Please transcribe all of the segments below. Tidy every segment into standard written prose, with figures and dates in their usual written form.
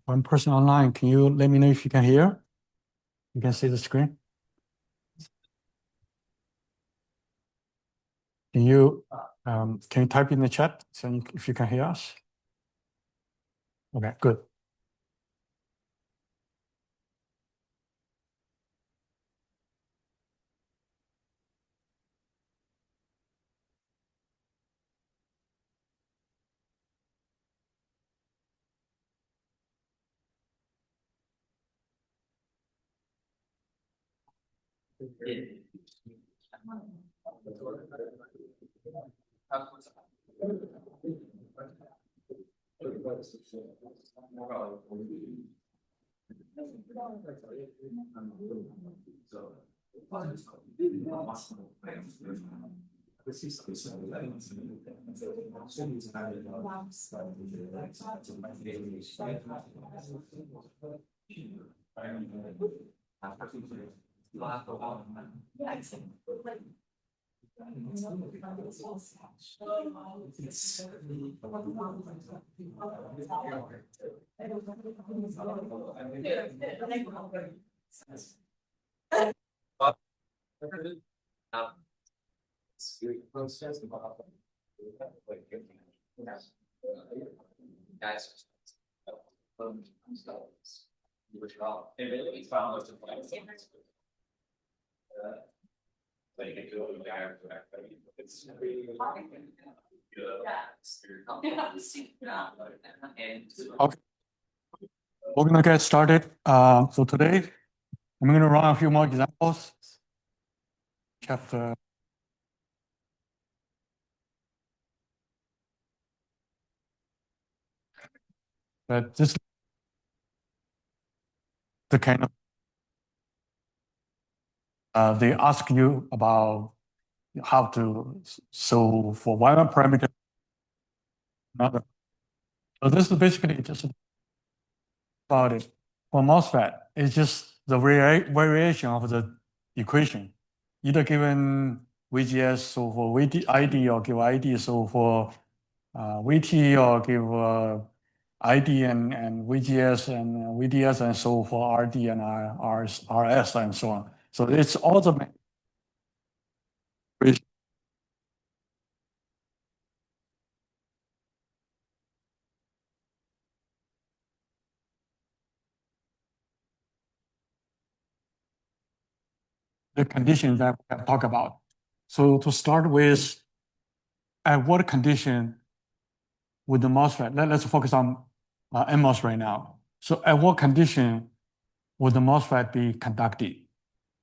One person online, can you let me know if you can hear? You can see the screen? Can you type in the chat so if you can hear us? Okay, good. Okay, we're gonna get started. So today I'm gonna run a few more examples. Chapter. But this the kind of they ask you about how to solve for one parameter. Another. So this is basically just about it. For MOSFET, it's just the variation of the equation, either given VGS, so for ID or give ID, so for VT or give ID and VGS and VDS and so for RD and RS and so on. So it's all the conditions that we have talked about. So to start with, at what condition with the MOSFET? Let's focus on NMOS right now. So at what condition would the MOSFET be conducted?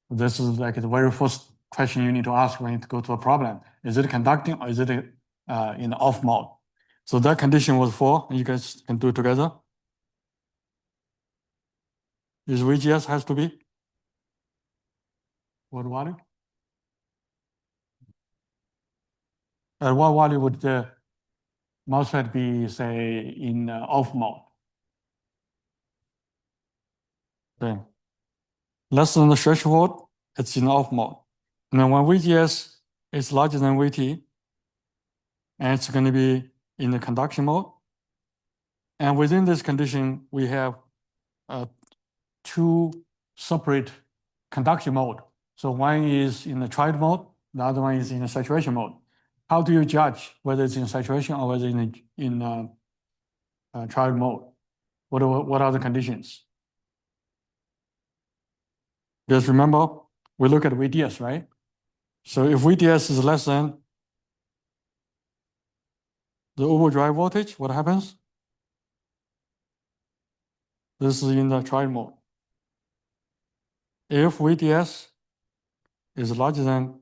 This is like the very first question you need to ask when you go to a problem. Is it conducting or is it in the off mode? So that condition was 4. You guys can do it together. Is VGS has to be? What value? At what value would the MOSFET be, say, in off mode? Okay. Less than the threshold, it's in off mode. And then when VGS is larger than VT, and it's going to be in the conduction mode. And within this condition, we have 2 separate conduction mode. So one is in the triode mode, the other one is in the saturation mode. How do you judge whether it's in saturation or whether in triode mode? What are the conditions? Just remember, we look at VDS, right? So if VDS is less than the overdrive voltage, what happens? This is in the triode mode. If VDS is larger than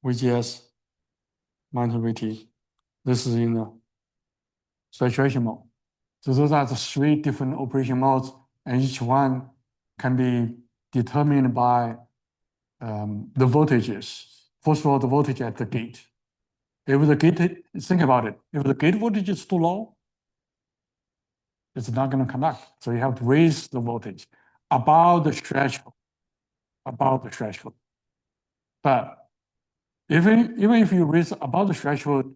VGS minus VT, this is in the saturation mode. So those are the 3 different operation modes, and each one can be determined by the voltages. First of all, the voltage at the gate. If the gate, think about it, if the gate voltage is too low, it's not going to conduct. So you have to raise the voltage above the threshold, But even if you raise above the threshold,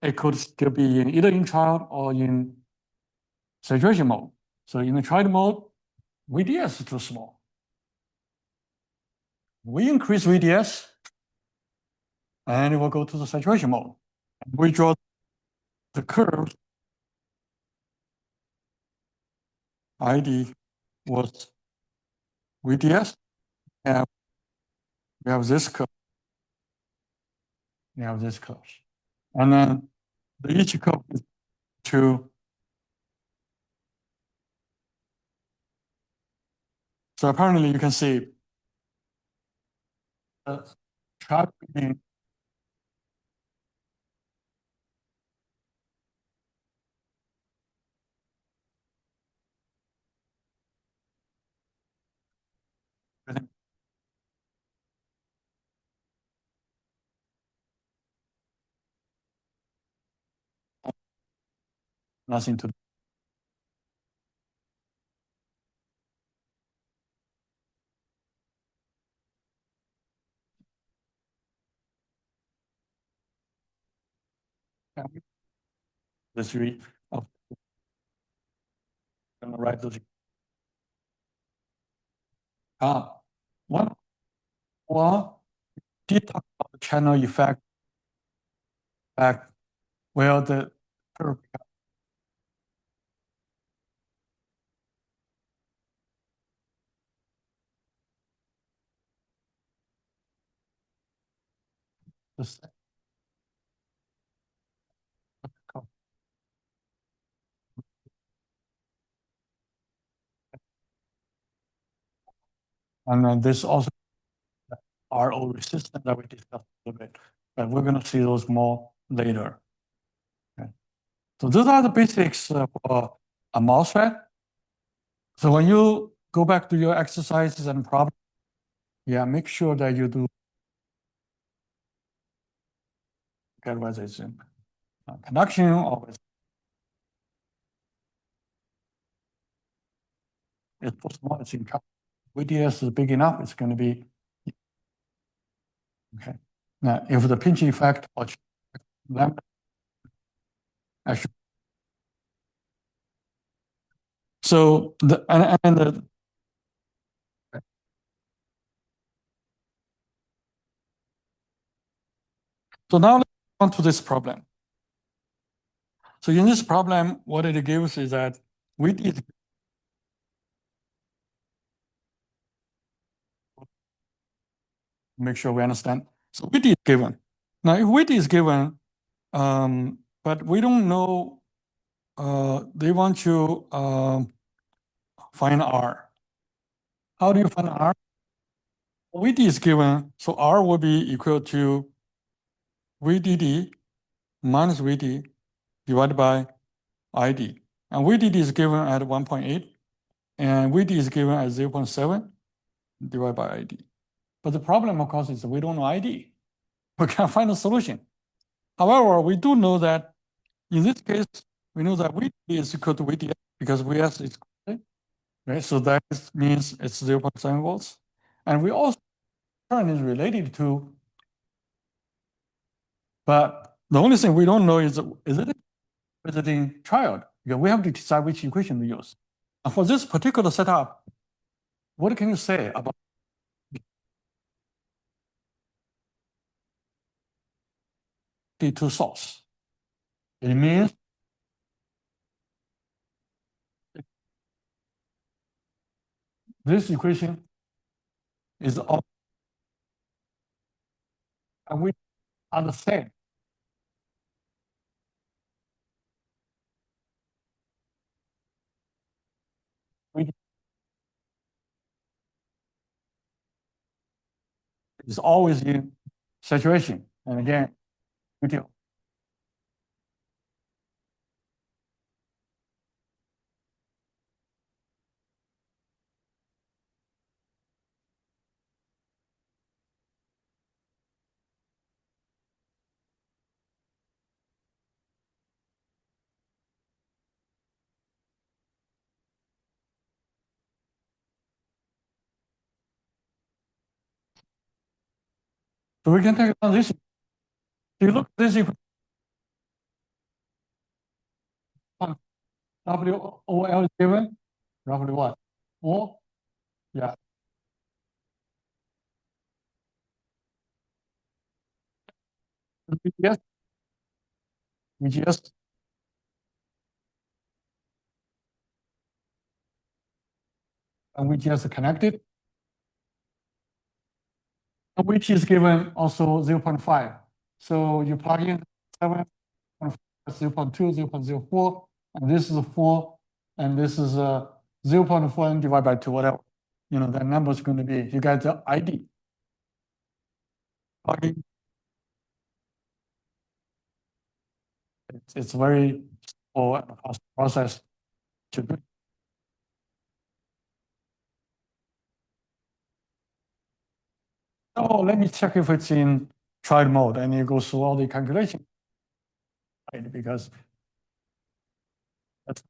it could still be either in triode or in saturation mode. So in the tried mode, VDS is too small. We increase VDS, and it will go to the saturation mode. We draw the curve. ID was VDS, and we have this curve. We have this curve. And then each curve is to. So apparently you can see trapping. Nothing to do. The three of gonna write those. One more did talk about the channel effect where the curve. And then this also RO resistance that we discussed a little bit, but we're going to see those more later. Okay. So those are the basics for a MOSFET. So when you go back to your exercises and problems, make sure that you do categorization. Conduction always is too small, it's in VDS is big enough, it's going to be okay. Now, if the pinch effect or lambda actually, so the and the so now let's go on to this problem. So in this problem, what it gives is that we did make sure we understand. So VD is given. Now, if VD is given, but we don't know, they want to find R. How do you find R? VD is given, so R will be equal to VDD minus VD divided by ID. And VDD is given at 1.8, and VD is given at 0.7 divided by ID. But the problem, of course, is we don't know ID. We can't find a solution. However, we do know that in this case, we know that VD is equal to VDS because VS is constant, right? So that means it's 0.7 volts. And we also current is related to, but the only thing we don't know is it visiting child? Because we have to decide which equation to use. And for this particular setup, what can you say about the two source? It means this equation is all, and we understand. It's always in saturation. And again, we do. So we can take on this. You look at this equation, WOL is given, roughly what? 4? Yeah. VGS, VGS, and VGS connected, which is given also 0.5. So you plug in 7, 0.2, 0.04, and this is 4, and this is 0.4 and divided by 2, whatever. You know, that number is going to be, you get the ID. Okay. It's very slow and fast process to do. So let me check if it's in trial mode, and you go through all the calculation, right? Because that's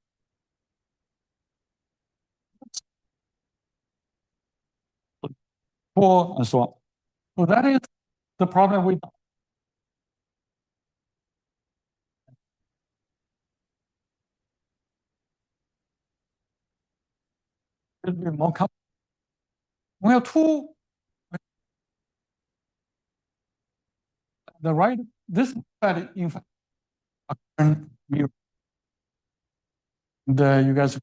4 and so on. So that is the problem with it will be more complex. We have two, the right, this side, in fact, you guys,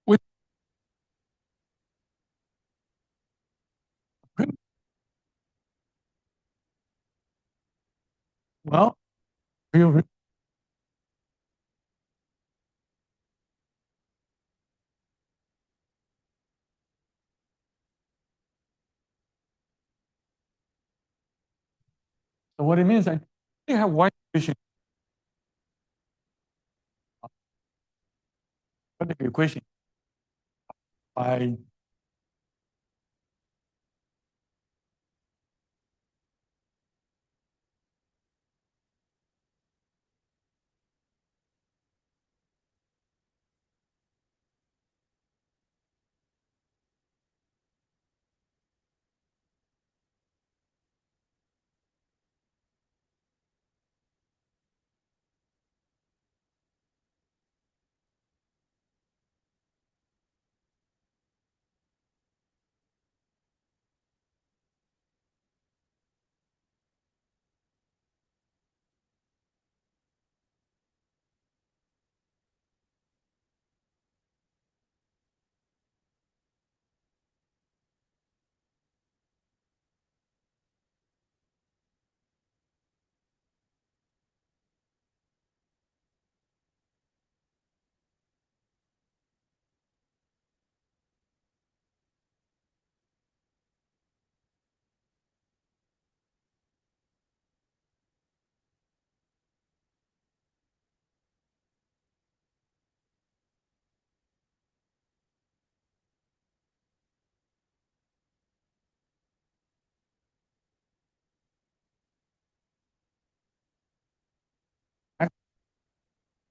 with, well, so what it means, I you have one equation, quadratic equation by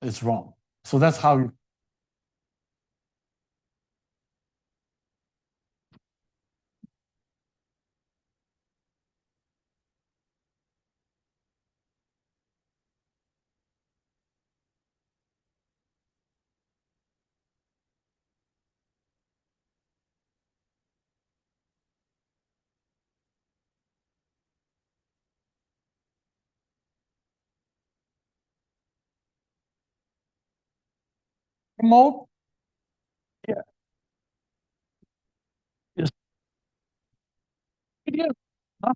it's wrong. So that's how you. Mode, yeah, is PDF. Huh?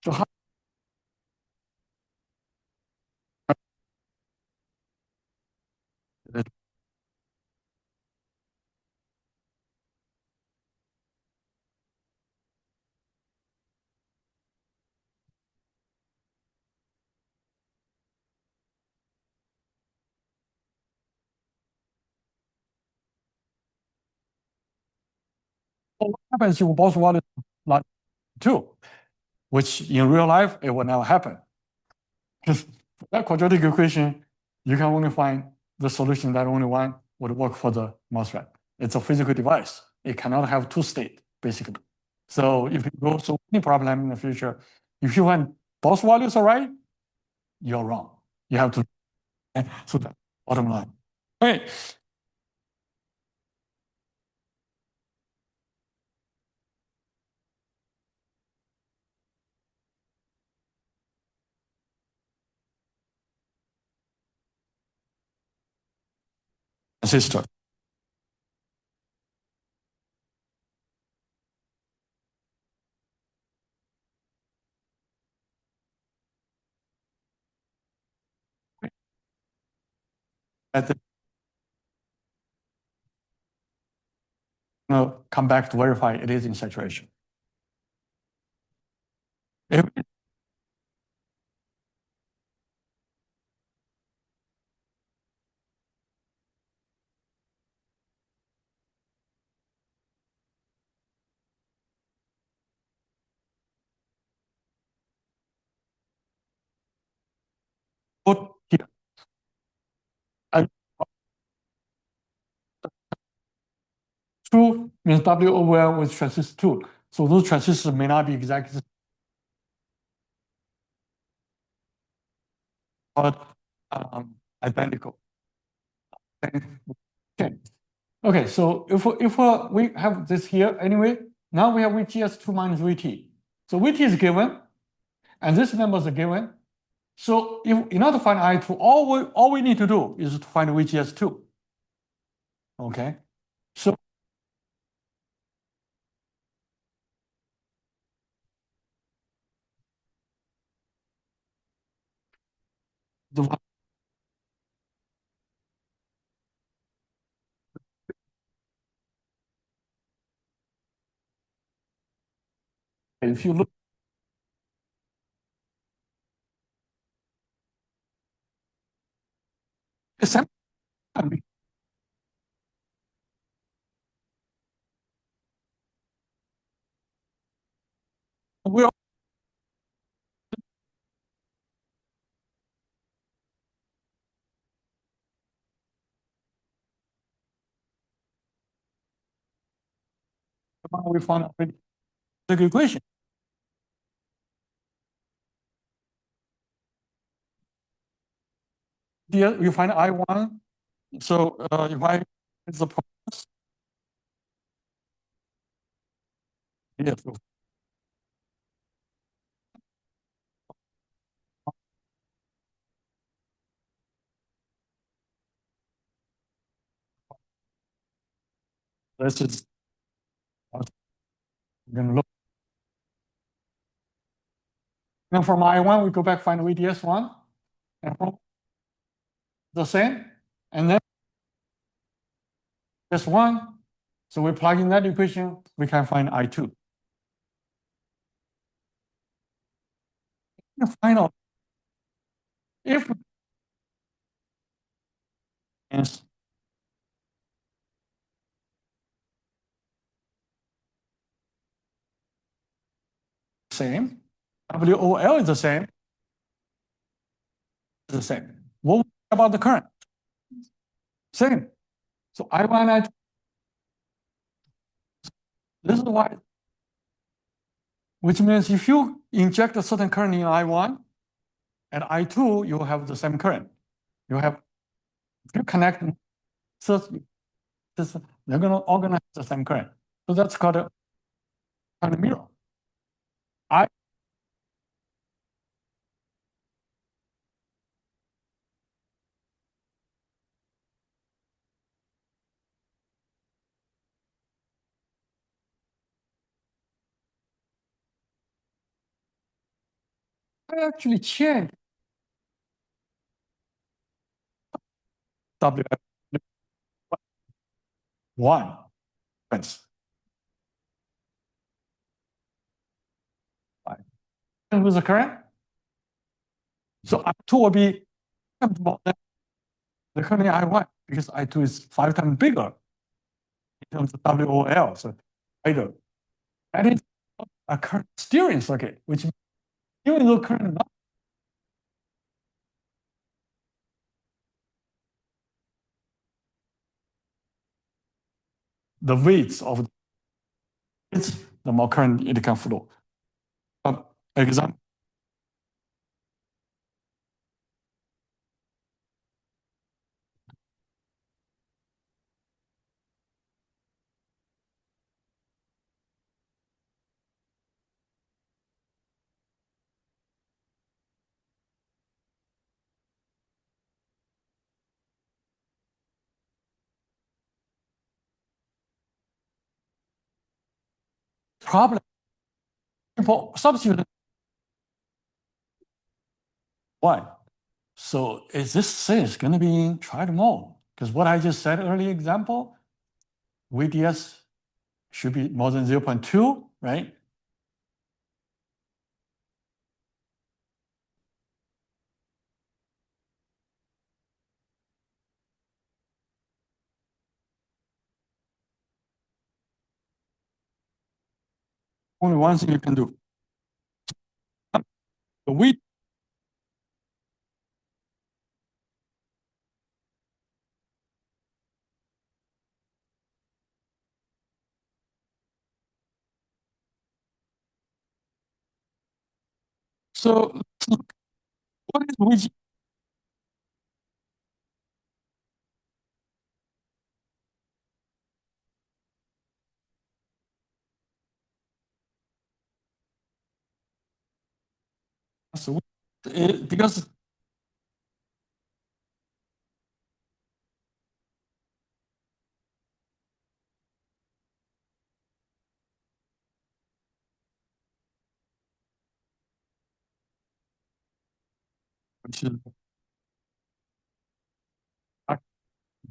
So how what happens if both values like 2, which in real life, it will never happen. Because that quadratic equation, you can only find the solution that only one would work for the MOSFET. It's a physical device. It cannot have two state, basically. So if you go through any problem in the future, if you find both values are right, you're wrong. You have to, so that bottom line. Okay, sister. At the, come back to verify it is in saturation. If put here, and 2 means W over L with transistor 2. So those transistors may not be exactly, but identical. Okay. Okay, so if we have this here anyway, now we have VGS2 minus VT. So VT is given, and this number is given. So if in order to find I2, all we need to do is to find VGS2. Okay. So the, if you look at the same, we found the equation. Here you find I1. So if I it's the process, yes, this is we're gonna look. Now from I1, we go back find VDS1, and from the same, and then this one. So we plug in that equation, we can find I2. The final, if is same, WOL is the same, the same. What about the current? Same. So I1, I2, this is why, which means if you inject a certain current in I1 and I2, you have the same current. You have, if you connect, so they're going to organize the same current. So that's called a current mirror. I actually changed WF1 with the current. So I2 will be more than the current in I1 because I2 is 5 times bigger in terms of WOL. So wider. And it's a current steering circuit, which means even though current is not the weights of it's the more current it can flow. Example. Problem for substitute why? So is this says going to be in tried mode? Because what I just said earlier example, VDS should be more than 0.2, right? Only one thing you can do. The V so let's look. What is VG? So because which is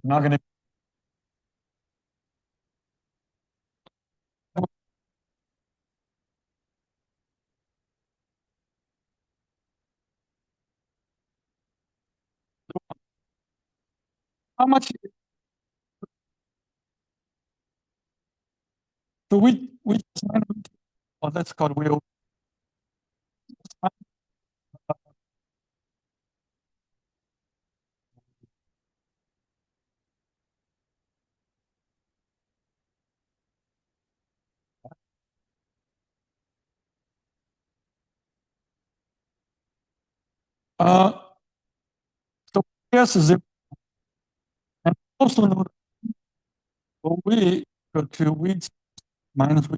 not going to how much so we oh that's called wheel. Uh so yes is it and also know that we go to V minus V.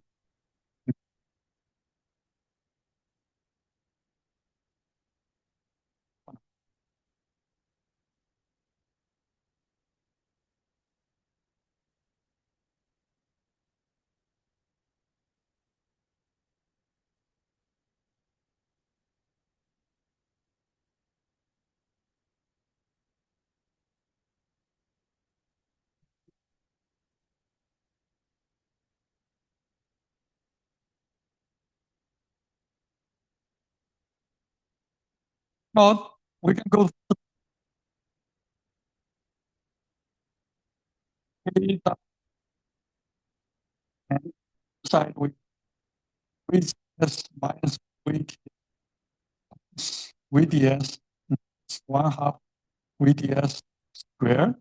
No, we can go to the side with VDS minus VDS. It's 1/2 VDS squared.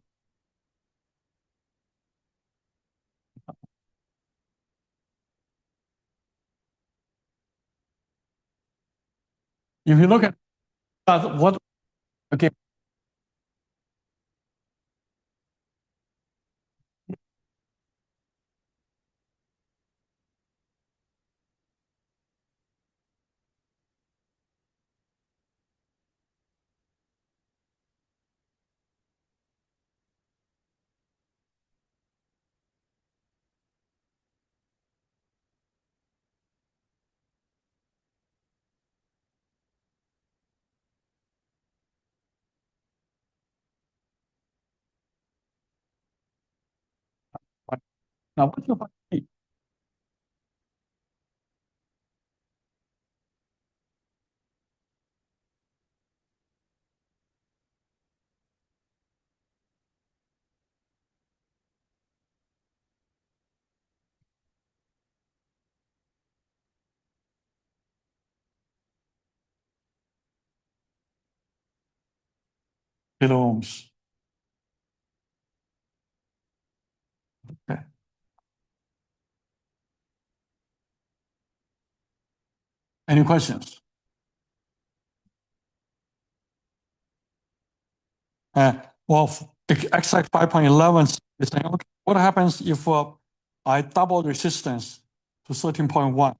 If you look at what, okay, now what you find kilo ohms. Okay. Any questions? Well, exact 5.11 is saying, okay, what happens if I double resistance to 13.1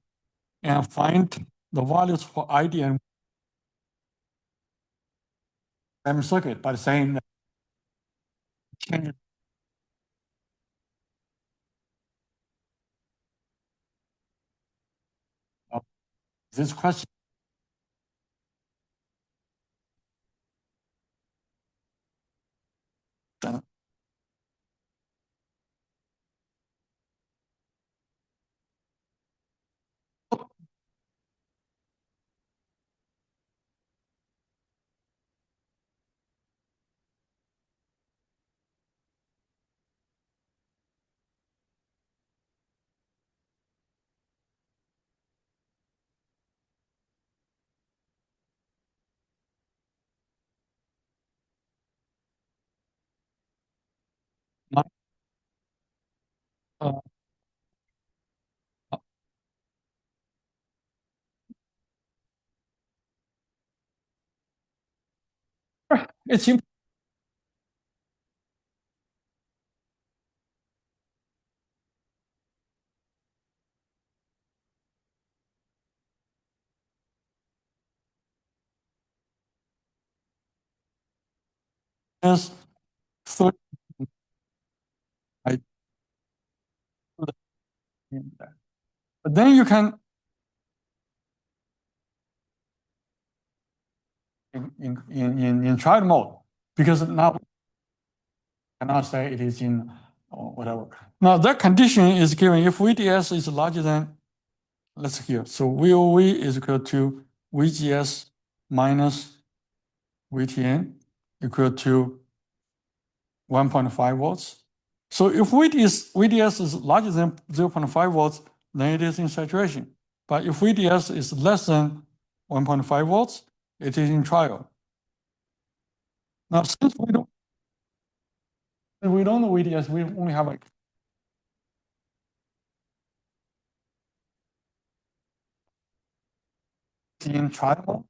and find the values for ID and same circuit by saying that change of this question. Uh, it's just 30. I but then you can in trial mode because now we cannot say it is in whatever. Now that condition is given if VDS is larger than, let's here. So VOV is equal to VGS minus VTN equal to 1.5 volts. So if VDS is larger than 0.5 volts, then it is in saturation. But if VDS is less than 1.5 volts, it is in trial. Now, since we don't know VDS, we only have like in trial,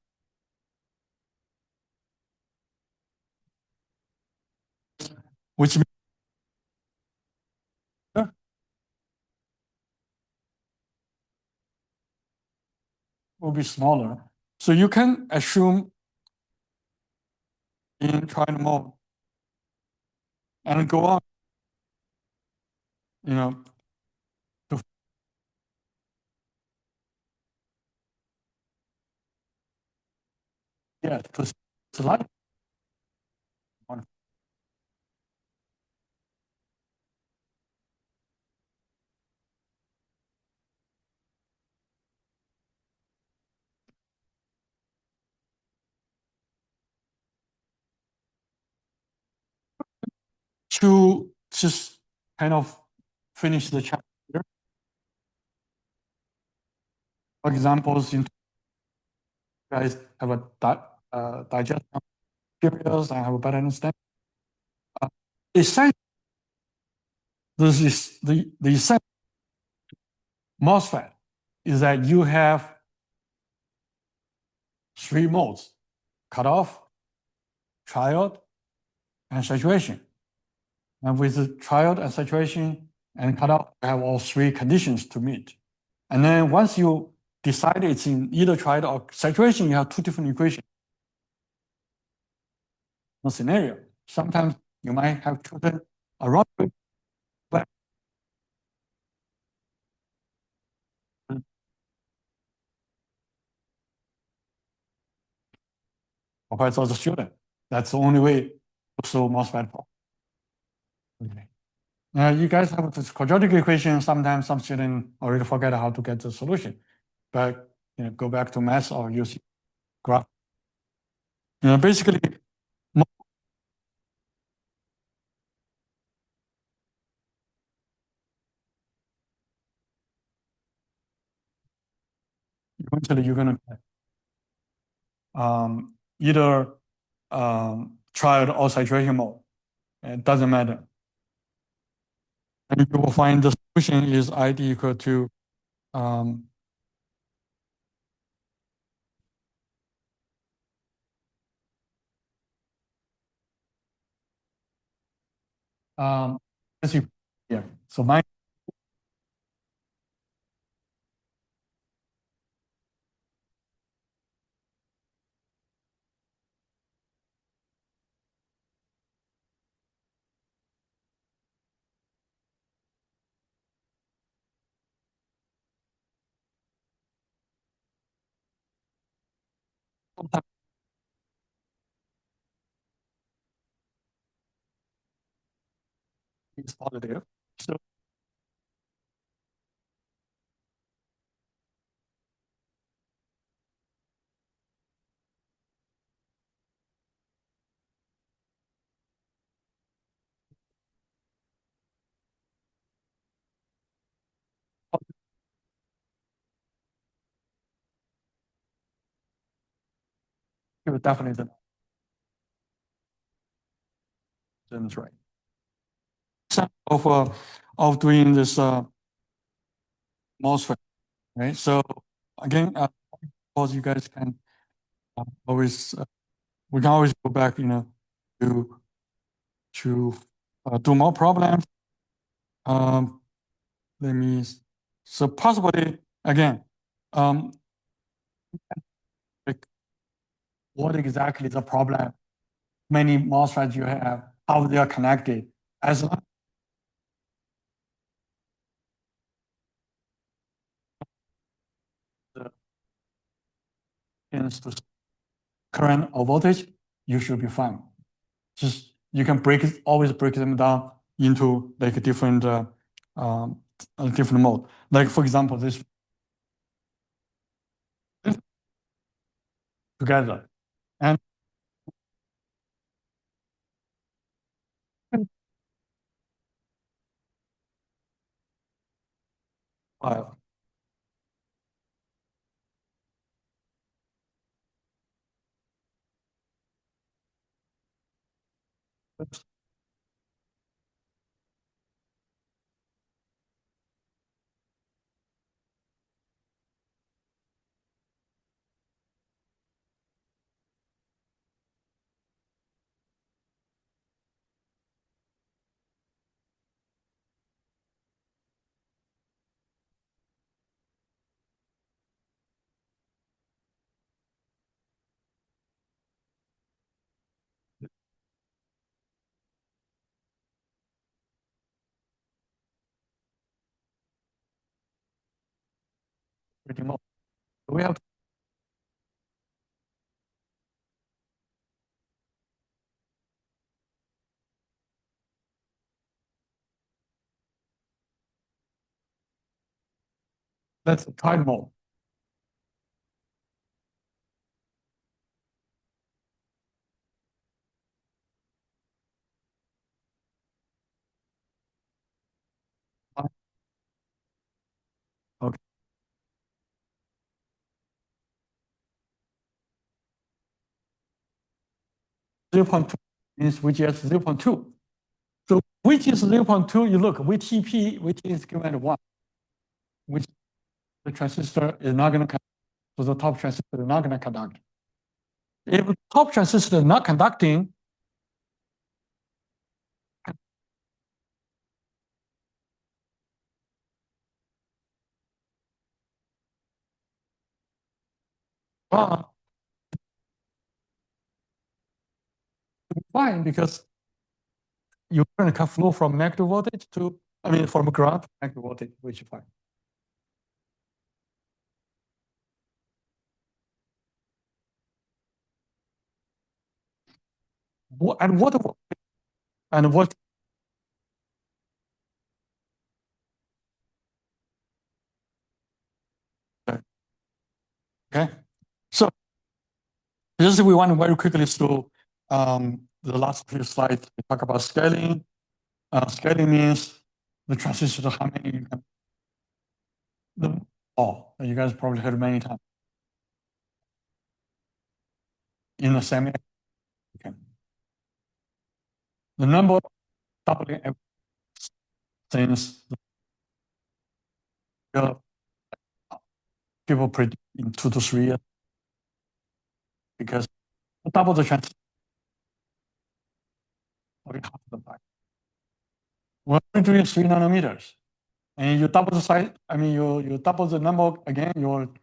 which means will be smaller. So you can assume in trial mode and go on, to to select one. To just kind of finish the chapter. For examples, you guys have a digest materials and have a better understanding. Essentially, this is the essential MOSFET is that you have three modes: cutoff, triode, and saturation. And with the triode and saturation and cutoff, you have all three conditions to meet. And then once you decide it's in either triode or saturation, you have two different equations. No scenario. Sometimes you might have chosen a wrong way, but professor the student. That's the only way to solve MOSFET problem. Okay. Now you guys have this quadratic equation. Sometimes some students already forget how to get the solution, but go back to math or use graph. Basically, eventually you're gonna either triode or saturation mode. It doesn't matter. And you will find the solution is ID equal to as you yeah. So my is positive. So you definitely that's right. Of doing this MOSFET, right? So again, of course, you guys can always we can always go back, to do more problems. Let me so possibly again, like what exactly the problem? Many MOSFETs you have, how they are connected, as long as the current or voltage, you should be fine. Just you can always break them down into like a different mode. Like for example, this together and uh, pretty much. We have that's a time mode. Okay. 0.2 means VGS 0.2. So which is 0.2? You look, VTP, which is given to 1, which the transistor is not going to conduct. So the top transistor is not going to conduct. If the top transistor is not conducting, fine, because your current can flow from negative voltage to, from ground to negative voltage, which is fine. And what? Okay, so just we want to very quickly through the last few slides. We talk about scaling. Scaling means the transistor, how many you can. You guys probably heard many times. In the semi, okay. The number doubling since people predict in 2 to 3 years, because double the transistor, half the price. We're doing 3 nanometers, and you double the size. You double the number again. You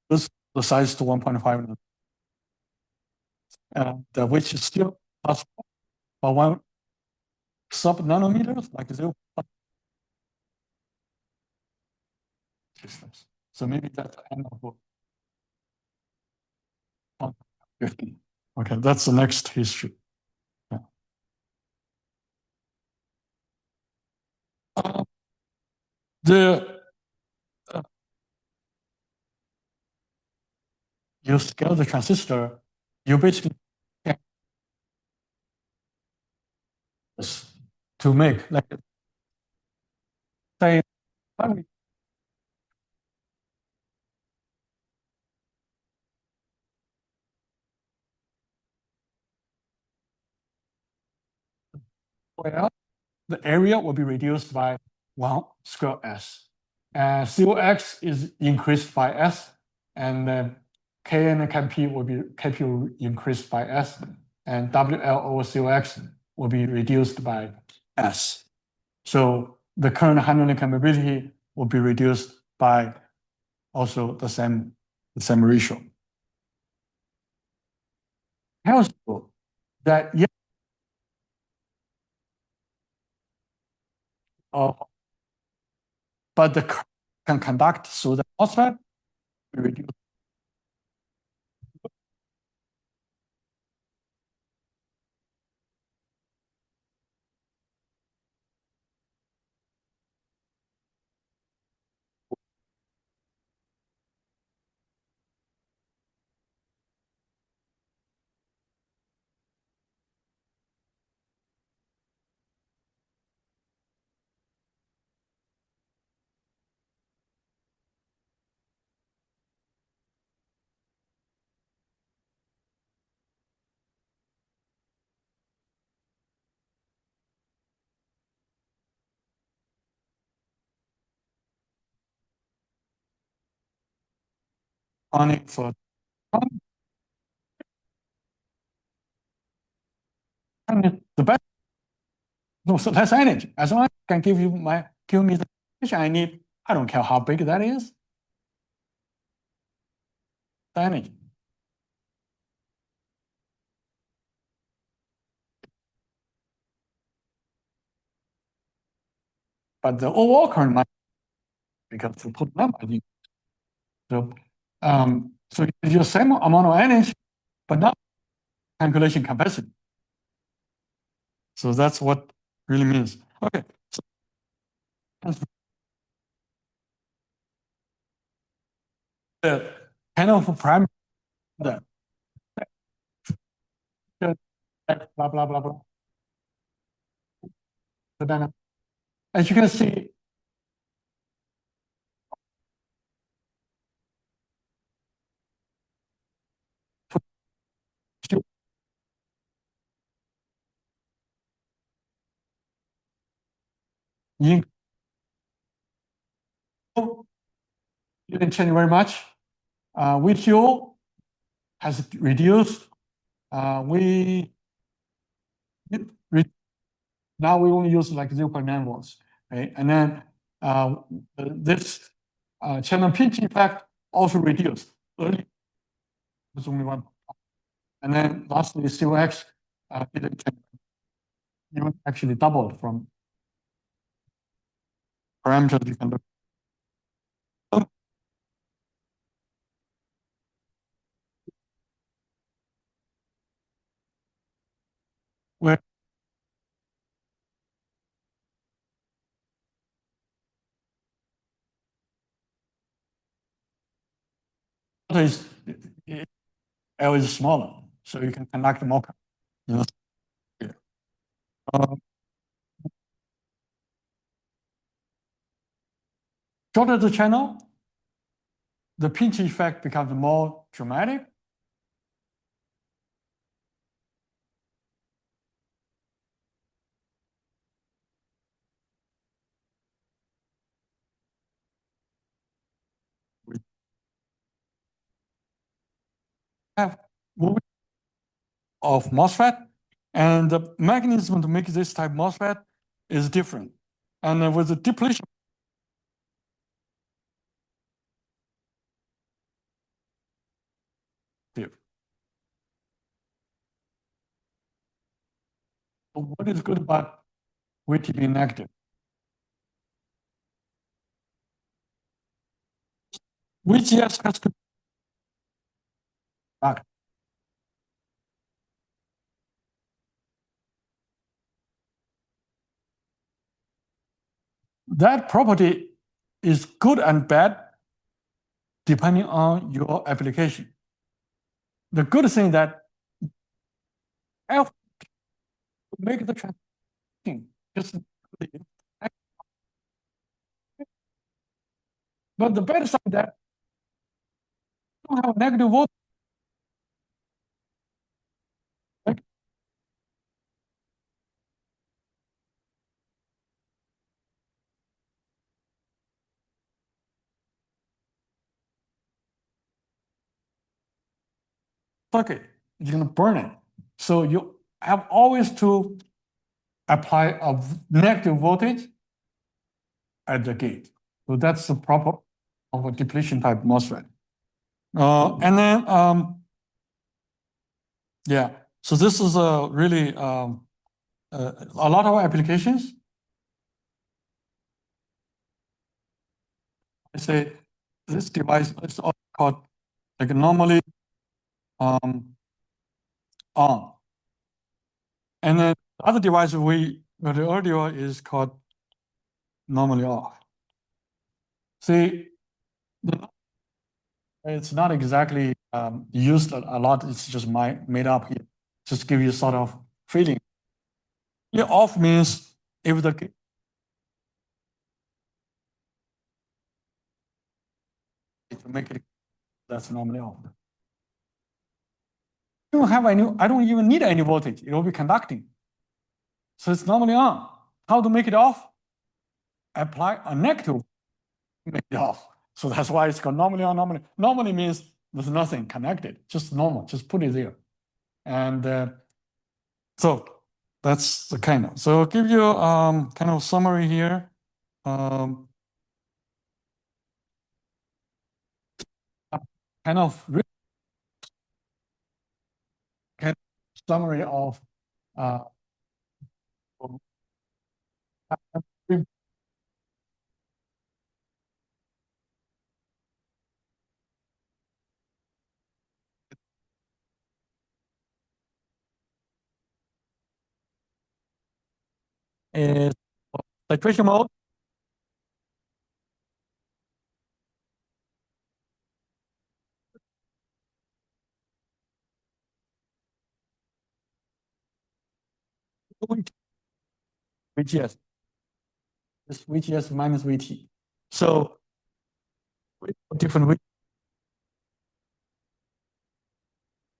lose the size to 1.5, which is still possible. But one sub nanometers, like 0. So maybe that's the end of 50. Okay, that's the next history. Yeah. You scale the transistor, you basically can to make, like, say, well, the area will be reduced by 1 square s. And COX is increased by s, and K and KP will increased by s, and WL over COX will be reduced by s. So the current handling capability will be reduced by also the same ratio. Tells you that but the current can conduct through the MOSFET, reduce. Only for the best, no, so less energy. As long as I can give me the energy I need, I don't care how big that is. The energy. But the overall current might, because to put number, so it's your same amount of energy, but not calculation capacity. So that's what really means. Okay. So the kind of parameter that blah blah blah blah. So then, as you can see, didn't change very much. VTO has reduced. We now we only use like 0.9 volts, right? And then this channel pinch effect also reduced. Early was only one. And then lastly, COX didn't change. Even actually doubled from parameters you can look. Where is L is smaller, so you can conduct more. You know, yeah. Shorter the channel, the pinch effect becomes more dramatic. We have movement of MOSFET, and the mechanism to make this type MOSFET is different. And with the depletion, what is good about VTB negative? VGS has to back. That property is good and bad depending on your application. The good thing that F make the transition just, but the bad side that you don't have negative voltage. Circuit, you're gonna burn it. So you have always to apply a negative voltage at the gate. So that's the proper of a depletion type MOSFET. And then, yeah, so this is a really a lot of applications. I say this device is also called like normally on. And then the other device we got earlier is called normally off. See, it's not exactly used a lot. It's just made up here. Just give you sort of feeling. Yeah, off means if the to make it, that's normally off. I don't have any. I don't even need any voltage. It will be conducting. So it's normally on. How to make it off? Apply a negative, make it off. So that's why it's called normally on. Normally means there's nothing connected, just normal. Just put it there, and so that's the kind of. So I'll give you kind of summary here. Kind of summary of is titration mode. VGS. This VGS minus VT. So different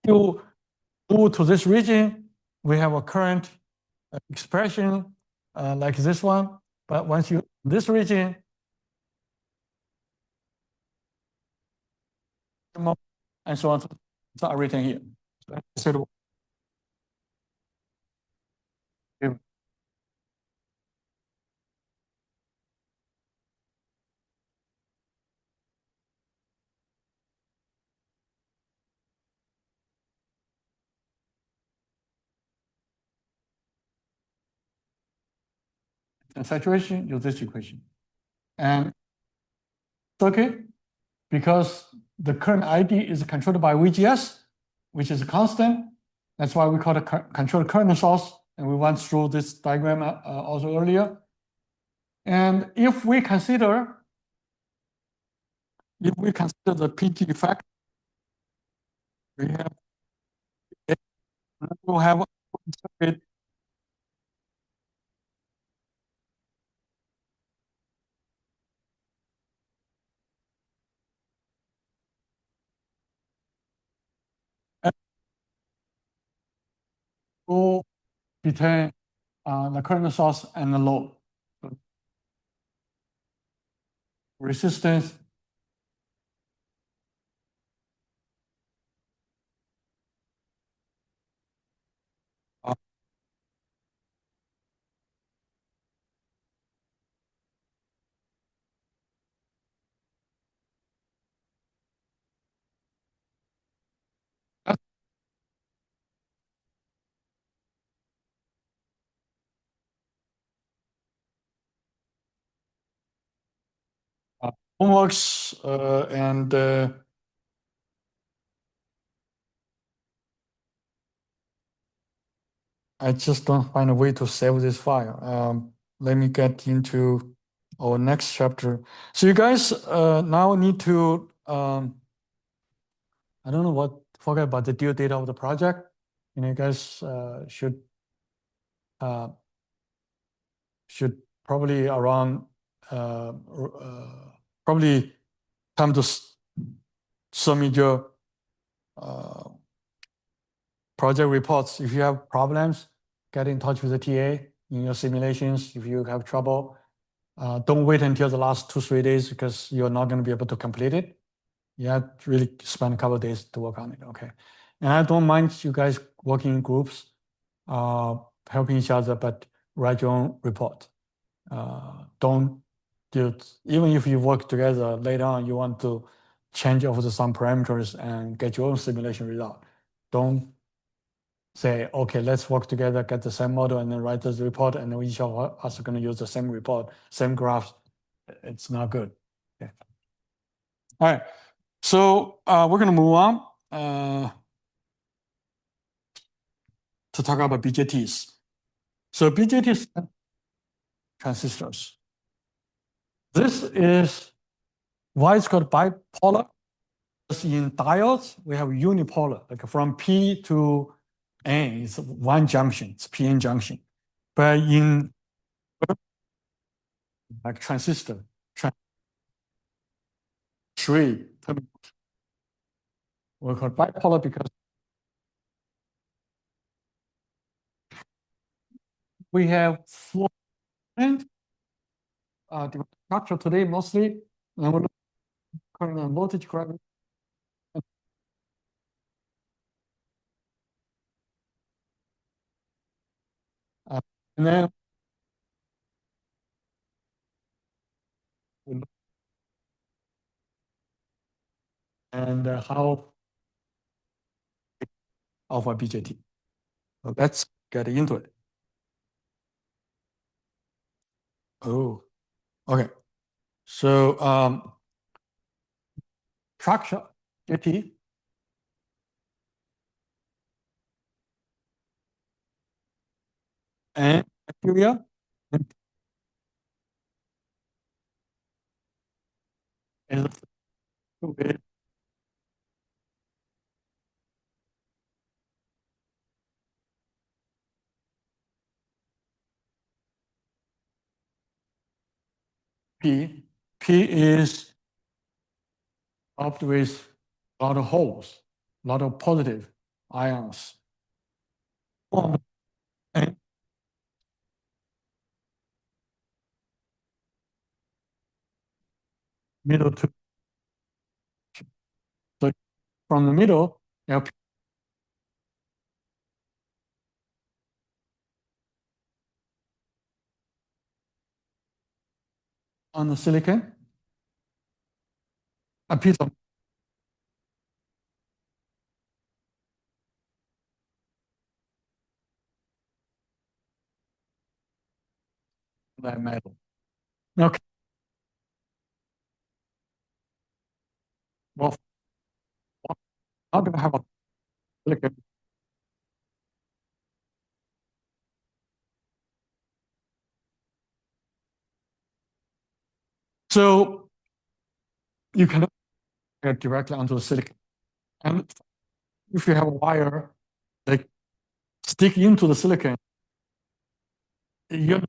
you move to this region, we have a current expression like this one. But once you this region, and so on, so everything here. So saturation, use this equation. And circuit, because the current ID is controlled by VGS, which is a constant. That's why we call it controlled current source. And we went through this diagram also earlier. And if we consider the PT effect, we'll have circuit between the current source and the load. So resistance homeworks and I just don't find a way to save this file. Let me get into our next chapter. So you guys now need to, I don't know what, forget about the due date of the project. You guys should probably around, probably time to submit your project reports. If you have problems, get in touch with the TA in your simulations. If you have trouble, don't wait until the last 2-3 days because you're not going to be able to complete it. You have to really spend a couple of days to work on it, okay? And I don't mind you guys working in groups, helping each other, but write your own report. Don't do it. Even if you work together later on, you want to change over some parameters and get your own simulation result. Don't say, okay, let's work together, get the same model, and then write the report, and then each of us are going to use the same report, same graphs. It's not good. Okay. All right. So we're going to move on to talk about BJTs. So BJTs transistors. This is why it's called bipolar. In diodes, we have unipolar, like from P to N, it's one junction, it's PN junction. But in like transistor, three terminals, we call bipolar because we have 4 structure today mostly, and we're current and voltage current. And then and how of a BJT. So let's get into it. Oh, okay. So structure JT and bacteria is P. P is topped with a lot of holes, a lot of positive ions. And middle to, so from the middle, LP on the silicon, a piece of that metal. Okay, well, I'm going to have a silicon. So you can get directly onto the silicon. And if you have a wire that stick into the silicon, you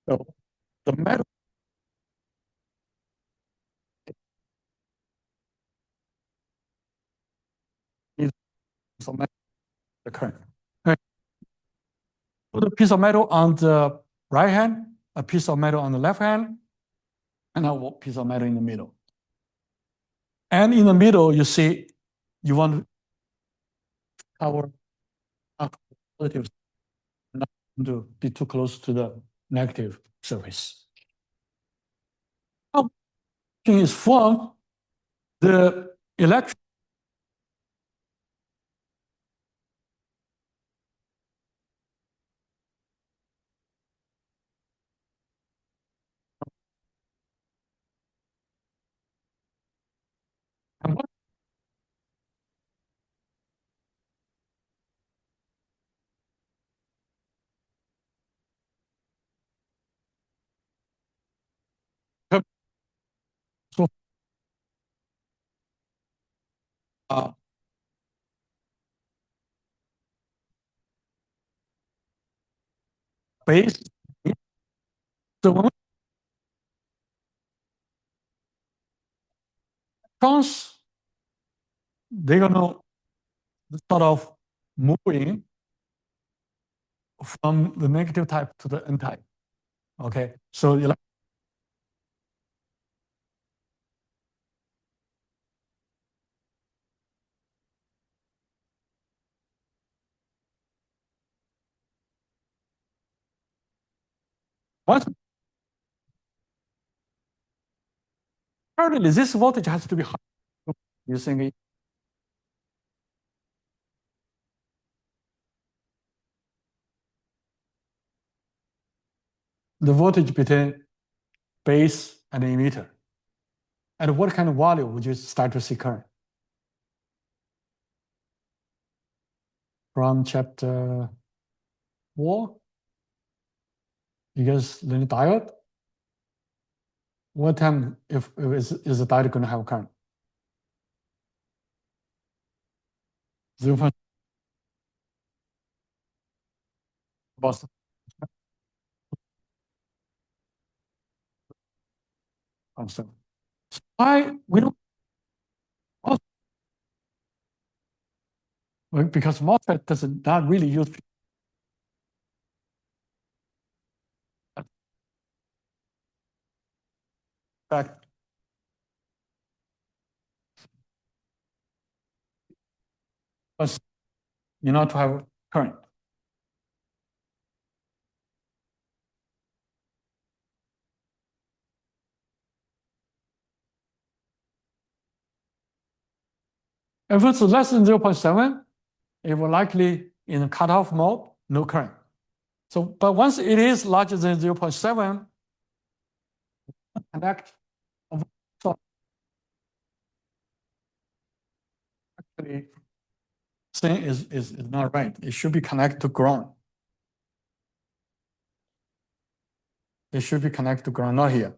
so the metal is of metal, the current. Okay. Put a piece of metal on the right hand, a piece of metal on the left hand, and a piece of metal in the middle. And in the middle, you see, you want to cover positive, not to be too close to the negative surface. How is formed, the electron so, uh, base. So when electrons, they're gonna sort of moving from the negative type to the N type. Okay, so once currently this voltage has to be high. You think the voltage between base and emitter. At what kind of value would you start to see current? From chapter 4, you guys learn diode. What time is the diode going to have current? 0. About constant. Why we don't? Because MOSFET does not really use fact. But you know to have current. If it's less than 0.7, it will likely in cutoff mode, no current. So, but once it is larger than 0.7, connect. So actually, thing is not right. It should be connected to ground. It should be connected to ground, not here.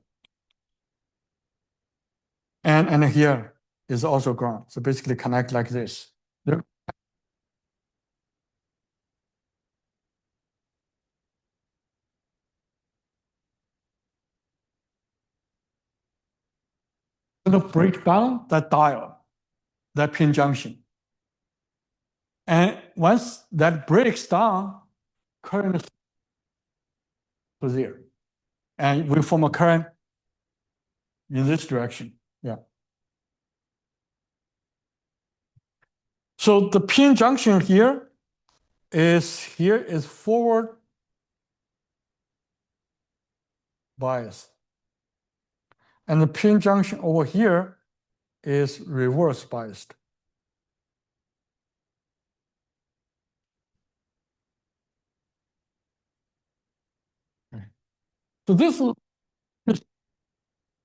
And here is also ground. So basically connect like this. going to break down that diode, that pin junction. And once that breaks down, current is to zero. And we form a current in this direction. Yeah. So the pin junction here is forward bias. And the pin junction over here is reverse biased. So this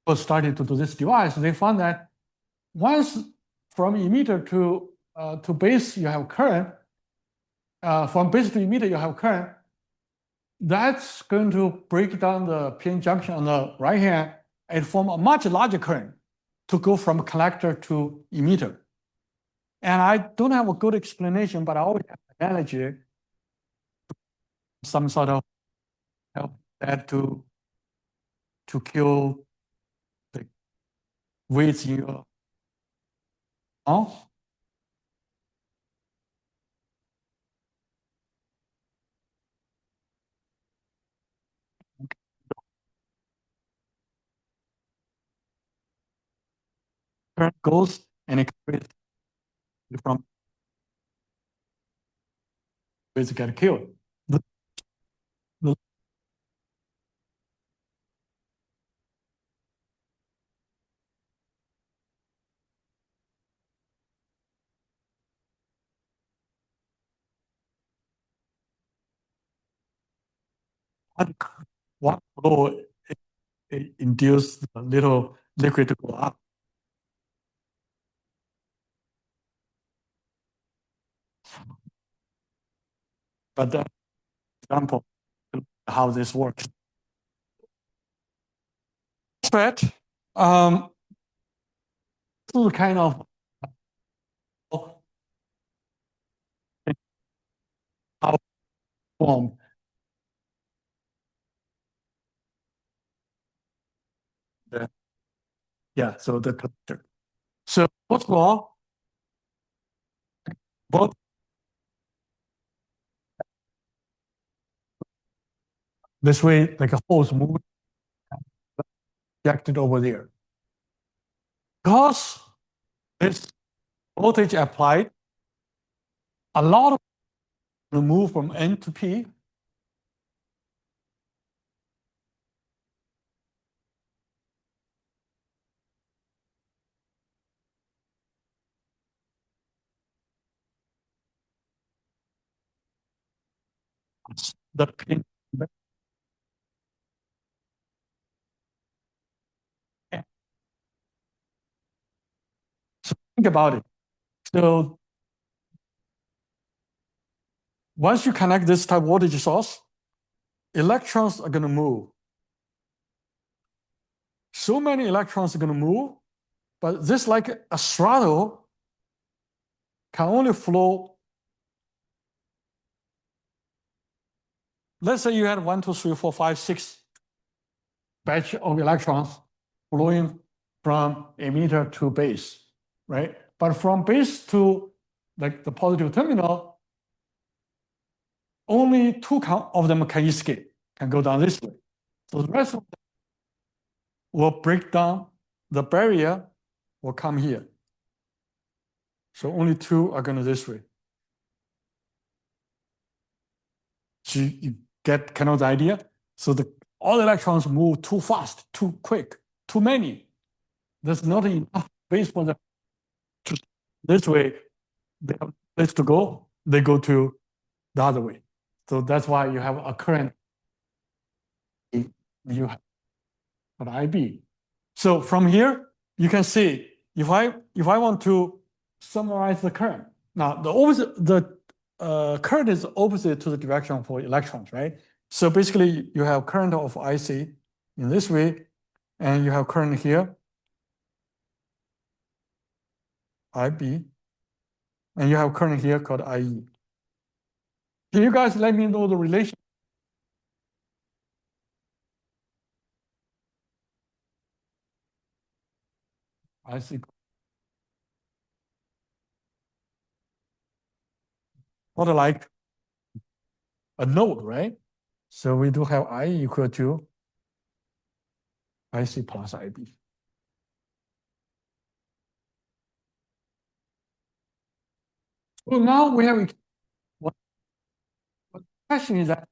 was started to do this device. They found that once from emitter to base you have current, from base to emitter you have current, that's going to break down the pin junction on the right hand and form a much larger current to go from collector to emitter. And I don't have a good explanation, but I always have an analogy, some sort of help that to kill the weights in your current goes and it creates from ways get killed. The one flow induce the little liquid to go up. But the example how this works. MOSFET, this is kind of how form. Yeah, so the collector. So first of all, both this way, like a hose moving, projected over there. Because this voltage applied, a lot of move from N to P. The pin. So think about it. So once you connect this type of voltage source, electrons are going to move. So many electrons are going to move, but this like a throttle can only flow. Let's say you had 1, 2, 3, 4, 5, 6 batch of electrons flowing from emitter to base, right? But from base to like the positive terminal, only 2 of them can escape, can go down this way. So the rest of them will break down, the barrier will come here. So only 2 are going this way. So you get kind of the idea? So all the electrons move too fast, too quick, too many. There's not enough space for them to this way. They have place to go, they go to the other way. So that's why you have a current, you have an IB. So from here, you can see if I want to summarize the current. Now the current is opposite to the direction for electrons, right? So basically you have current of IC in this way, and you have current here, IB, and you have current here called IE. Can you guys let me know the relation? IC sort of like a node, right? So we do have I equal to IC plus IB. So now we have what question is that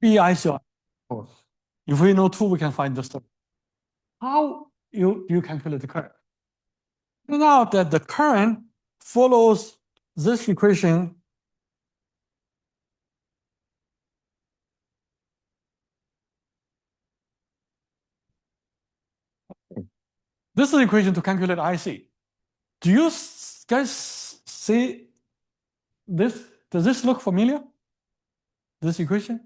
BIC. If we know 2, we can find the stuff. How you calculate the current? Now that the current follows this equation. This is the equation to calculate IC. Do you guys see this? Does this look familiar? This equation?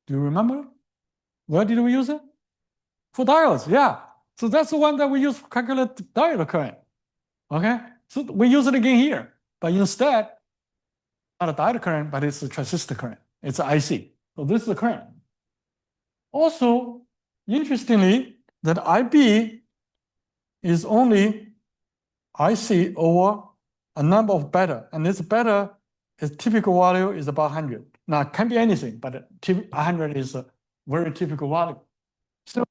Do you remember? Where did we use it? For diodes, yeah. So that's the one that we use to calculate diode current. Okay? So we use it again here. But instead, not a diode current, but it's a transistor current. It's an IC. So this is the current. Also, interestingly, that IB is only IC over a number of beta. And this beta is typical value is about 100. Now, it can be anything, but 100 is a very typical value. So,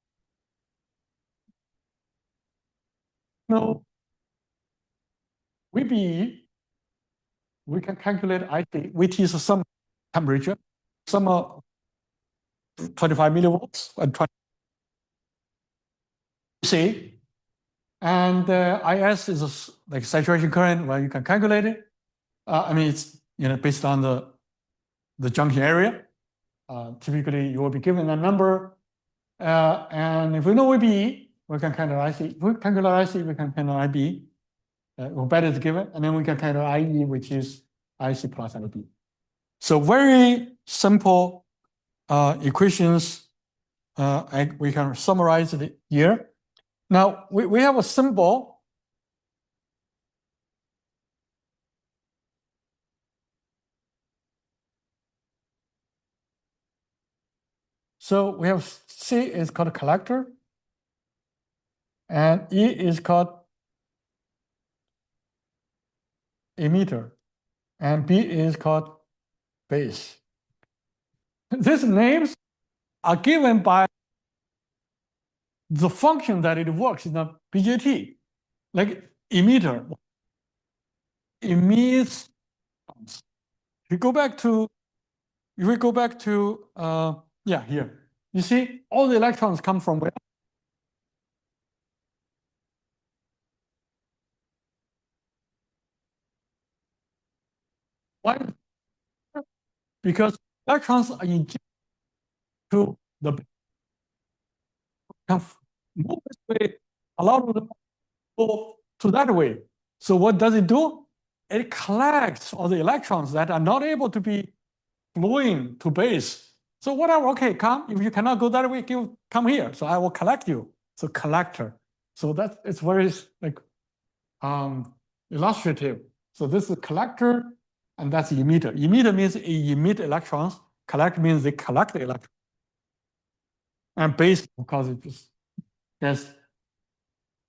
VBE, we can calculate IC, which is some temperature, some 25 millivolts and 20 C. And IS is like saturation current, where you can calculate it. I mean, it's based on the junction area. Typically, you will be given a number. And if we know VBE, we can calculate IC. If we calculate IC, we can calculate IB. Or better is given, and then we can calculate IE, which is IC plus IB. So very simple equations. We can summarize it here. Now, we have a symbol. So we have C is called collector, and E is called emitter, and B is called base. These names are given by the function that it works in the BJT. Like emitter emits. If we go back to, yeah, here, you see all the electrons come from where? Why? Because electrons are injected to the move this way, a lot of them go to that way. So what does it do? It collects all the electrons that are not able to be flowing to base. So whatever, okay, come. If you cannot go that way, come here. So I will collect you. So collector. So it's very like illustrative. So this is collector, and that's emitter. Emitter means it emit electrons. Collect means they collect the electrons. And base, of course, it just gets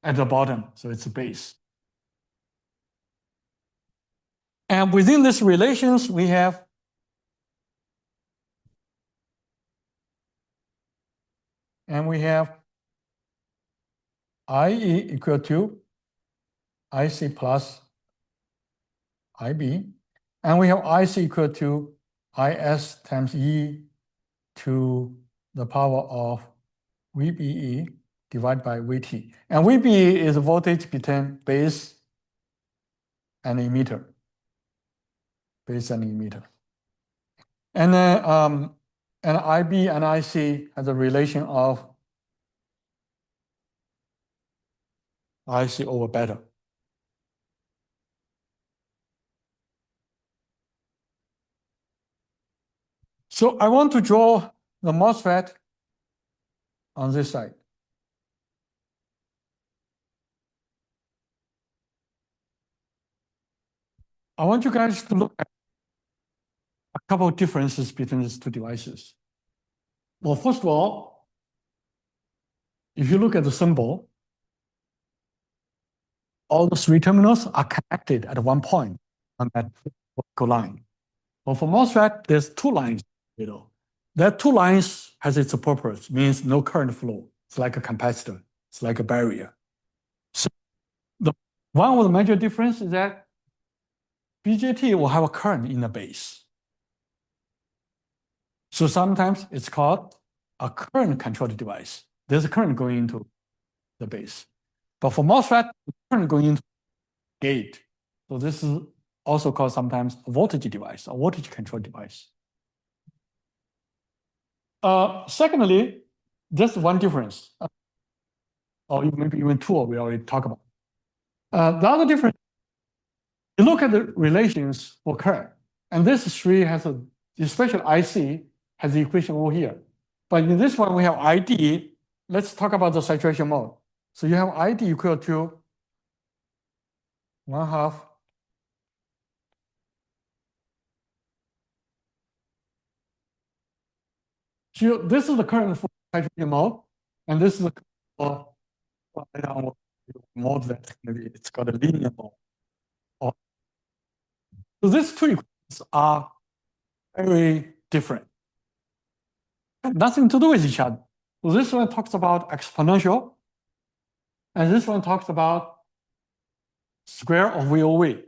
at the bottom, so it's a base. And within these relations, we have IE equal to IC plus IB, and we have IC equal to IS times E to the power of VBE divided by VT. And VBE is the voltage between base and emitter. Base and emitter. And then and IB and IC has a relation of IC over beta. So I want to draw the MOSFET on this side. I want you guys to look at a couple of differences between these two devices. Well, first of all, if you look at the symbol, all the three terminals are connected at one point on that vertical line. But for MOSFET, there's two lines, That two lines has its purpose, means no current flow. It's like a capacitor. It's like a barrier. So one of the major difference is that BJT will have a current in the base. So sometimes it's called a current controlled device. There's a current going into the base. But for MOSFET, the current going into the gate. So this is also called sometimes a voltage device, a voltage control device. Secondly, just one difference, or maybe even two we already talked about. The other difference, you look at the relations for current, and this three has a, especially IC, has the equation over here. But in this one, we have ID. Let's talk about the saturation mode. So you have ID equal to 1/2 So this is the current for saturation mode, and this is the mode that maybe it's got a linear mode. So these two equations are very different. Nothing to do with each other. So this one talks about exponential, and this one talks about square of VOV.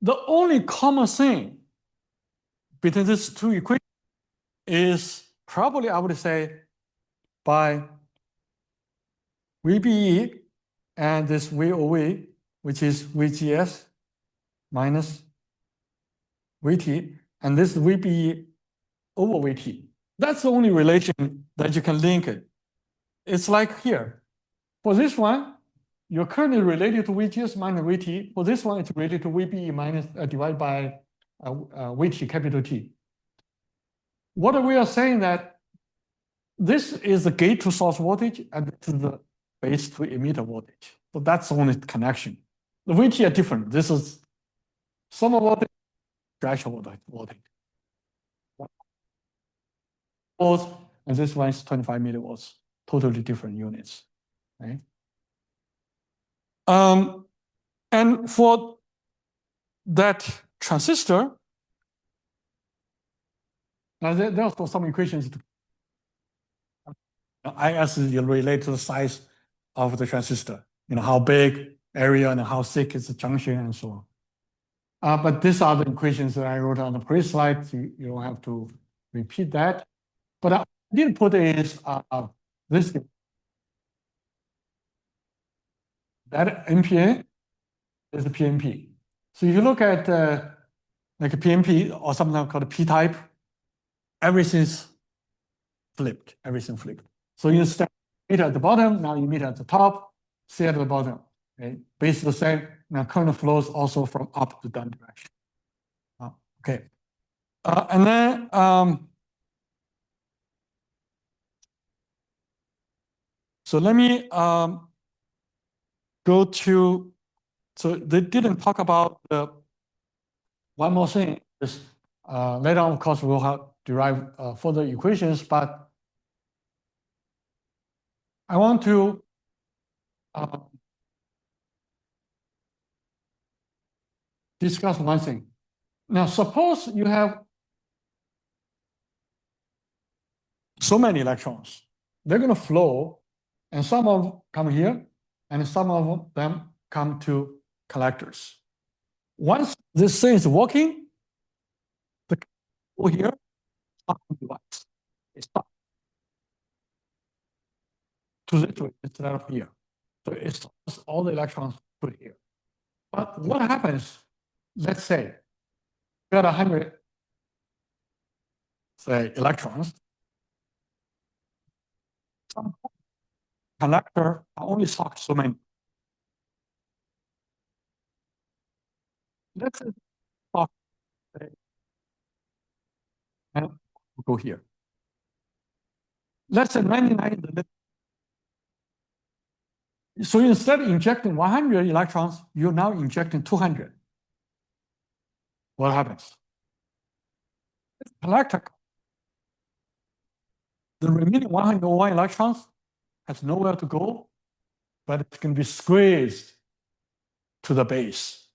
The only common thing between these two equations is probably, I would say, by VBE and this VOV, which is VGS minus VT, and this VBE over VT. That's the only relation that you can link it. It's like here. For this one, your current is related to VGS minus VT. For this one, it's related to VBE minus divided by VT, capital T. What we are saying that this is the gate to source voltage, and this is the base to emitter voltage. So that's the only connection. The VT are different. This is summer voltage, threshold voltage. And this one is 25 millivolts, totally different units. Right? And for that transistor, now there's some equations. IS is related to the size of the transistor, how big, area, and how thick is the junction, and so on. But these are the equations that I wrote on the previous slide. So you don't have to repeat that. But I didn't put is this. That MPA is the PNP. So if you look at like a PNP or something called a P-type, everything's flipped. Everything flipped. So instead of emitter at the bottom, now emitter at the top, C at the bottom. Okay? Basically the same. Now current flows also from up to down direction. Okay. And then so let me go to, so they didn't talk about the one more thing is later on, of course, we'll have derive further equations, but I want to discuss one thing. Now, suppose you have so many electrons, they're going to flow, and some of them come here, and some of them come to collectors. Once this thing is working, the over here device is stopped to this way instead of here. So it stops all the electrons put here. But what happens? Let's say we got 100, say, electrons. Some conductor only stock so many. Let's say stock, and we'll go here. Let's say 99 is the So instead of injecting 100 electrons, you're now injecting 200. What happens? Collector, the remaining 101 electrons has nowhere to go, but it's going to be squeezed to the base.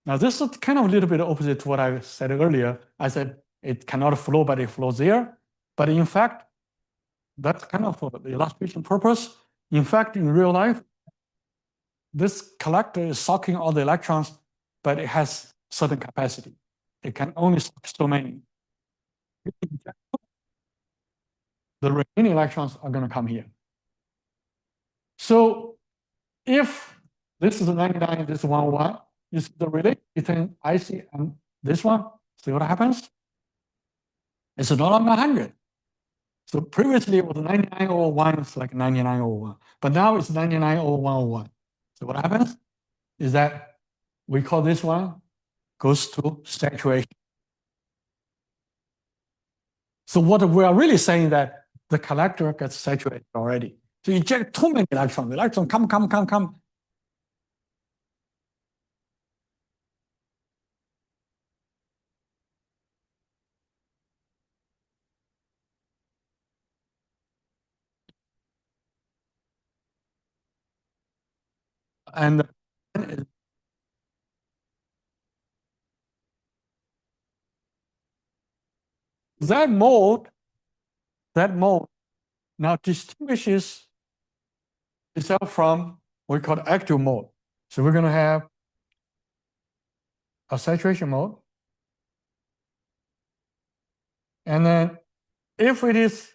Now, this is kind of a little bit opposite to what I said earlier. I said it cannot flow, but it flows there. But in fact, that's kind of for the illustration purpose. In fact, in real life, this collector is sucking all the electrons, but it has certain capacity. It can only suck so many. The remaining electrons are going to come here. So if this is 99, this is 101, you see the relation between IC and this one, see what happens? It's no longer 100. So previously it was 9901, it's like 9901, but now it's 990101. So what happens is that we call this one goes to saturation. So what we are really saying that the collector gets saturated already. So you inject too many electrons. The electrons come. And that mode now distinguishes itself from what we call active mode. So we're going to have a saturation mode. And then if it is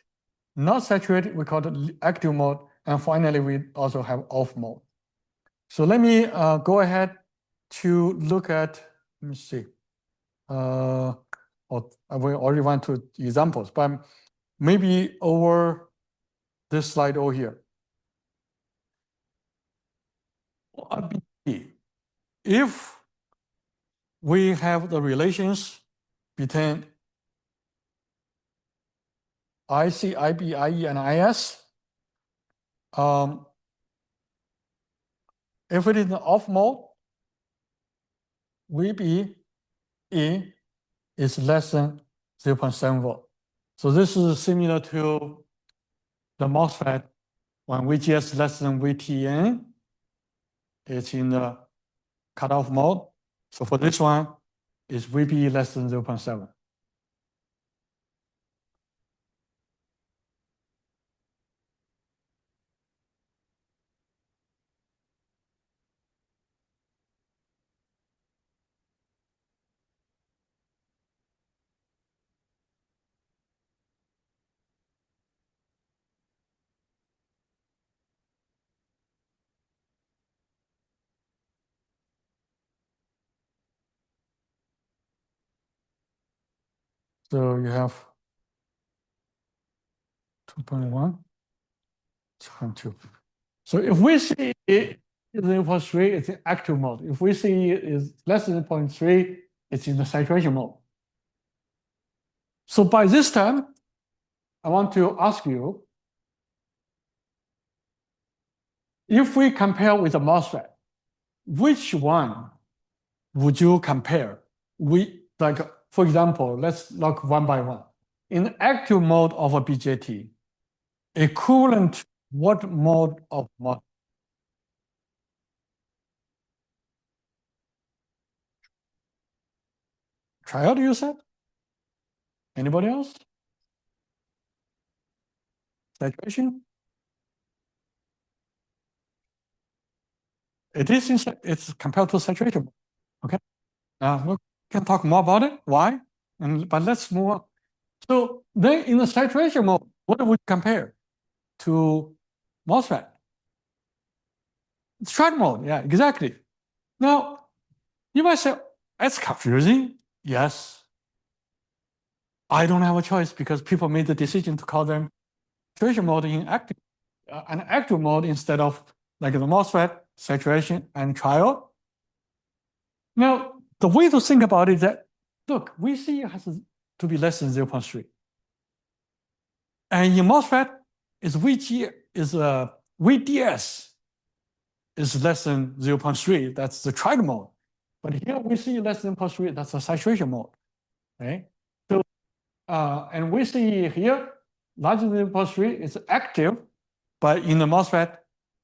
not saturated, we call it active mode. And finally, we also have off mode. So let me go ahead to look at, let me see. We already went to examples, but maybe over this slide over here. If we have the relations between IC, IB, IE, and IS, if it is in off mode, VB E is less than 0.7 volt. So this is similar to the MOSFET when VGS less than VTN. It's in the cutoff mode. So for this one, it's VB less than 0.7. So you have 2.1, 2.2. So if we see it is 0.3, it's in active mode. If we see it is less than 0.3, it's in the saturation mode. So by this time, I want to ask you, if we compare with the MOSFET, which one would you compare? Like, for example, let's look one by one. In the active mode of a BJT, equivalent to what mode of MOSFET? Triode, you said? Anybody else? Saturation? It's compared to saturation. Okay. We can talk more about it. Why? But let's move on. So then in the saturation mode, what do we compare to MOSFET? It's triode mode. Yeah, exactly. Now, you might say, it's confusing. Yes. I don't have a choice because people made the decision to call them saturation mode in an active mode instead of like the MOSFET, saturation, and triode. Now, the way to think about it is that, look, VC has to be less than 0.3. And in MOSFET, VDS is less than 0.3. That's the triode mode. But here we see less than 0.3, that's a saturation mode. Right? So, and we see here, larger than 0.3 is active. but in the MOSFET,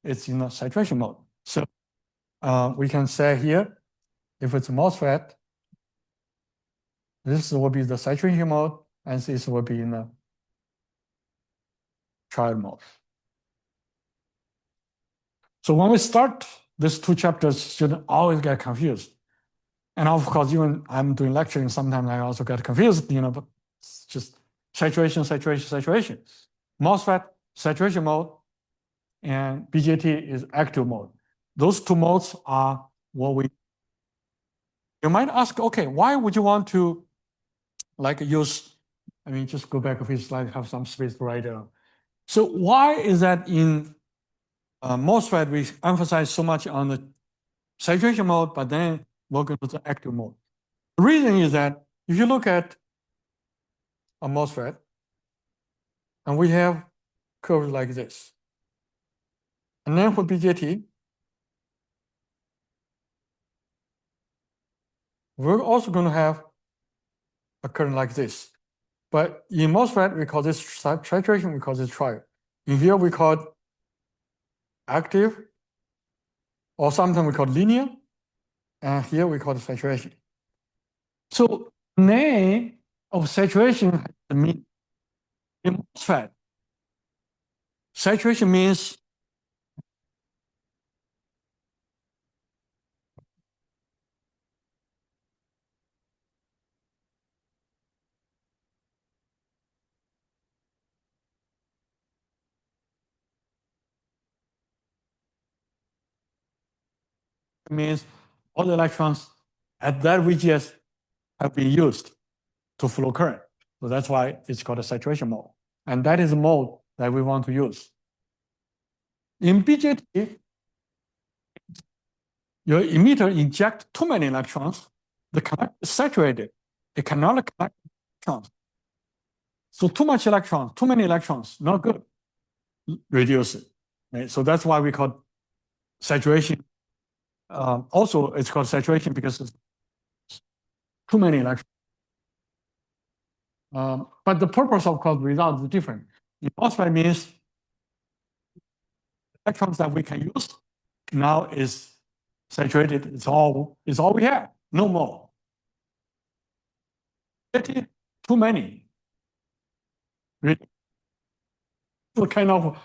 it's in the saturation mode. So we can say here, if it's MOSFET, this will be the saturation mode, and this will be in the triode mode. So when we start these two chapters, students always get confused. And of course, even I'm doing lecturing, sometimes I also get confused, but it's just saturation, saturation, saturation. MOSFET, saturation mode, and BJT is active mode. Those two modes are what you might ask, okay, why would you want to use, just go back a few slides, have some space to write down. So why is that in MOSFET, we emphasize so much on the saturation mode, but then we're going to the active mode? The reason is that if you look at a MOSFET, and we have curves like this, and then for BJT, we're also going to have a current like this. But in MOSFET, we call this saturation, we call this triode. In here, we call it active, or sometimes we call it linear, and here we call it saturation. So name of saturation means in MOSFET, saturation means all the electrons at that VGS have been used to flow current. So that's why it's called a saturation mode. And that is the mode that we want to use. In BJT, your emitter injects too many electrons. The conductor is saturated. It cannot collect electrons. So too much electrons, too many electrons, not good. Reduce it. Right? So that's why we call saturation. Also, it's called saturation because it's too many electrons. But the purpose of course result is different. In MOSFET means electrons that we can use now is saturated. It's all we have. No more. Too many. So kind of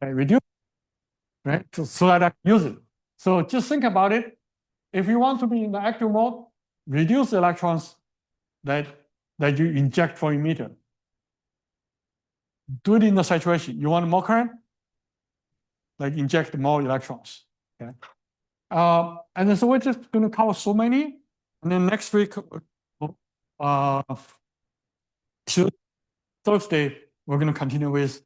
reduce, right? So that I can use it. So just think about it. If you want to be in the active mode, reduce the electrons that you inject from emitter. Do it in the saturation. You want more current? Inject more electrons. Okay. And then so we're just going to cover so many. And then next week, Thursday, we're going to continue with